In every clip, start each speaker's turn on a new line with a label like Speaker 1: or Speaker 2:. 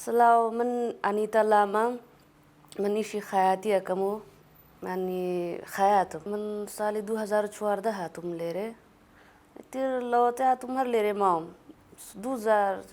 Speaker 1: Selaw من أنيتا Lama من إشي خياتي أكمو يعني خياته من سالي 2014 هاتم ليري تير لوتي هاتم هر ليري مام 2000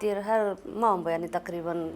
Speaker 1: تير هر مام يعني تقريبا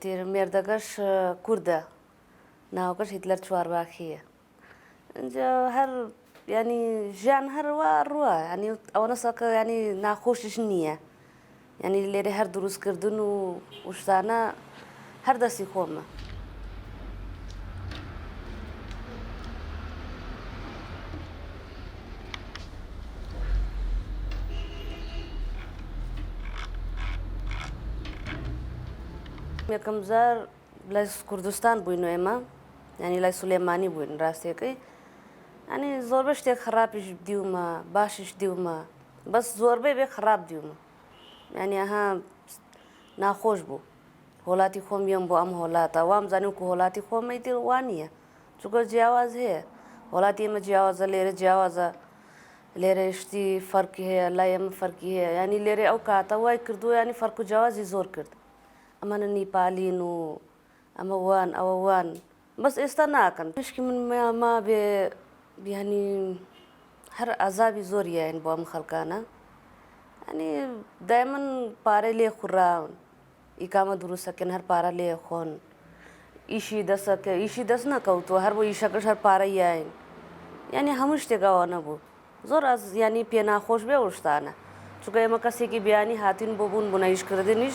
Speaker 1: تير مردكش كردا ناوكش هتلر شوار باخية جا هر يعني جان هر وا يعني أنا ساك يعني ناخوشش نية يعني اللي هر دروس كردن وشتانا هر دسي خوما يكم زار لايس كردستان بوينو إما يعني لايس سليماني بوين راستي كي يعني زور بشتي خرابش ديوما باشش ديوما بس زور بي خراب ديوما يعني ها ناخوش بو هولاتي خوم يوم بو أم هولاتا وام زانو كو هولاتي خوم ما يدير وانية چوكو جواز هي هولاتي ما جواز ليرة جواز ليرة اشتي فرق هي لا يم فرق هي يعني ليرة أو كاتا واي كردو يعني فرق جواز زور كرد أما نيبالي نو أما وان أو وان بس استناكن مشكي من ما يعني هر عذابي زور يعني بوام خلقانا يعني دائما باري لي خراون إقامة دروسة كن هر بارا لي خون إيشي دس نا كوتو هر بو إيشا هر بارا ياين يعني همش تگاوانا بو زور از يعني بينا خوش بي ورشتانا چوكا يما كسي كي بياني هاتين بوبون بنايش كردنيش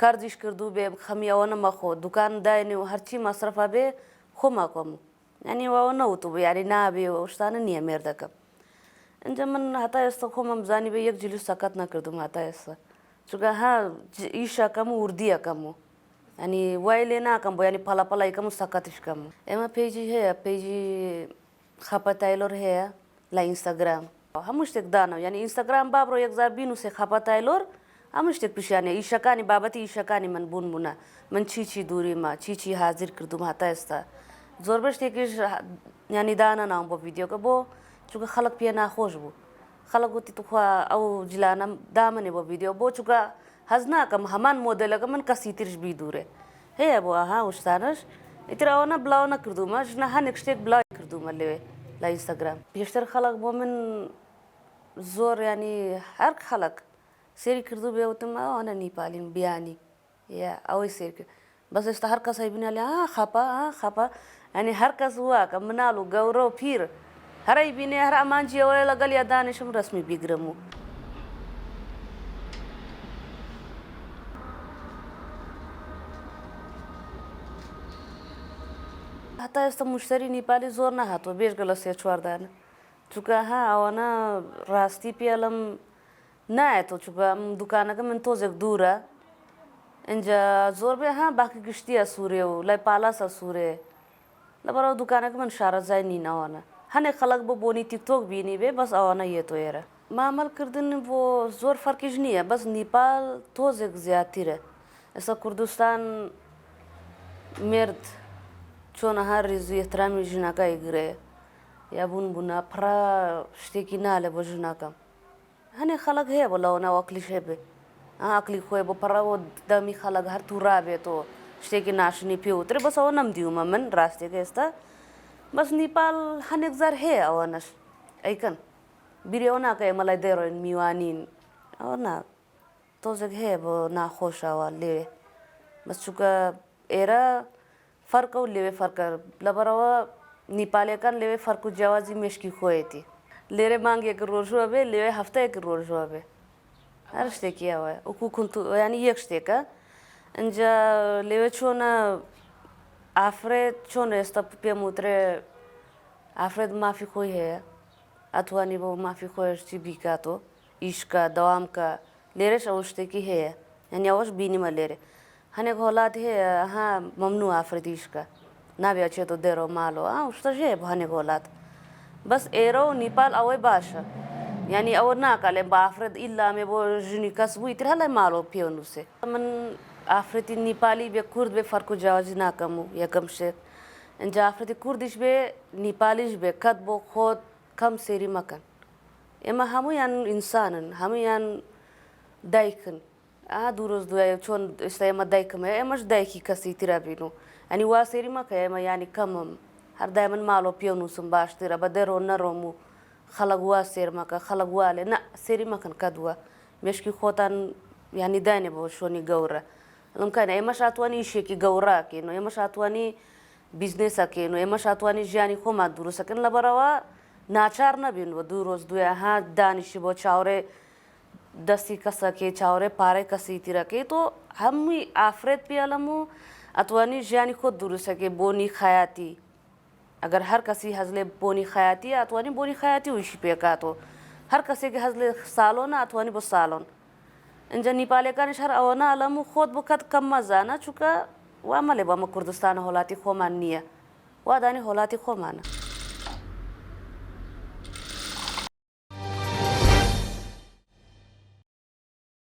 Speaker 1: کاردیش کردو به خمی آوان مخو دکان داینی و هرچی مصرفه به خو ماکم یعنی آوان نوتو یعنی نابی و اشتانه نیه مردکم اینجا من حتی استخوام مزانی به یک جلوس سکت نکردم حتی است چون ها ایشا کمو وردیه کمو یعنی وایله ناکم یعنی پلا پلا کمو سکتش کمو اما پیجی هیا پیجی خپا تایلور هیا لا اینستاگرام همش تک دانم یعنی اینستاگرام بابرو یک زار بینو سه خپا تایلور همش تک پیشانی ایشا کانی بابتی ایشا کانی من بون بونا من چی دوری ما چی حاضر کردم حتی است زوربش تکیش یعنی دانا نام با ویدیو که با چون خلق پیا ناخوش بو خلق گوتی تو خوا او جلانم دامنه با ویدیو با چون هزنا کم همان مدل که من کسی ترش بیدوره هی ابو ها وشتانش اتر آونا بلاو نکردم اش نه هنگشتیک بلاو کردم لی لا اینستاگرام بیشتر خلق با من زور یعنی هر خلق سری کردو بیاوتم آنا نیپالیم بیانی یا اوی سری کرد بس است هر کس هیبینه لی خپا یعنی هر کس هوا که منالو گورو پیر هر هیبینه هر امانجی اولی لگل یا دانشم رسمی بیگرمو حتی است مشتری نیپالی زور نه هاتو بیش گلاسه چوردان چون ها آوانا راستی پیالم نه تو چون دکانه که من توزک دوره اینجا زور به ها باقی گشتی اسوره و لای پالاس اسوره لبرا دکانه که من شارع زای نی آوانا هنه خلق با بونی تیک توک بینی به بس آوانا یه تو یره معامل کردن و زور فرقش نیه بس نیپال توزک زیادتره اصلا کردستان مرد چون هر ریزی احترامی جناکا ایگره یا بونا پرا شتیکی ناله با جناکم هنه خلق هی بالا اونا عقلیش هی عقلی خوی با پرا و دمی خلق هر تو رابه تو شتیکی ناشنی پیو تره بس آوانم دیوما من راسته که استا بس نیپال هنه گذار هی آوانش ایکن بیری اونا که ملای دیروین میوانین اونا توزک هی با ناخوش آوان لیوه بس چوکا ایرا فرق او لیوه فرق لبرا نیپالی کن لیوه فرق جوازی مشکی خوی تی لیره مانگ یک روزو به لیوه هفته یک روزو به هر شته کیا وای او کنتو یعنی یک شته که انجا لیوه چون افراد چون است پیاموتره افراد مافی خوی ہے اتوانی با مافی خویش چی بیکاتو ایشکا دوام کا لیرش اوشته کی ہے یعنی اوش بینی ما لیره هنه غلط ہے ها ممنوع افرادیش کا نبی اچه تو درو مالو اوشته جه هنه غلط بس ایرو نیپال اوی باشه یعنی او ناکاله با افراد ایلا می با جنی کسبو ایتر هلا مالو پیونوسه من افرادی نیپالی به کرد به فرق جوازی ناکمو یکم شد انجا افرادی کردیش به نیپالیش به کد با خود کم سری مکن اما همو یان انسانن همو یان دایکن دوروز دوای چون استایما دایکم اماش دایکی کسی تیرا بینو یعنی واسری مکه اما یعنی کمم هر دایمن مالو پیونوسم باشتره بدرو نرومو خلق واسر مکه خلق واله نه سری مکن کدوا مشکی خوتن یعنی دانه با شونی گوره لمکن اماش اتوانی شکی گورا کینو اماش اتوانی بیزنس کینو اماش اتوانی جانی خو ما درو سکن لبروا ناچار نبینو دوروز دوی ها دانشی با چاوره دستی کسا که چاوره پاره کسی تیرا که تو همی افراد پیالمو اتوانی جانی خود درو سکه بونی خیاتی اگر هر کسی هزله بونی خیاتی اتوانی بونی خیاتی ویشی پیکاتو هر کسی که هزله سالون اتوانی با سالون اینجا نیپالی کانش هر آوانا علمو خود بکت کم مزانا چوکا و عمله با ما کردستان حالاتی خومان نیه و دانی حالاتی خومانه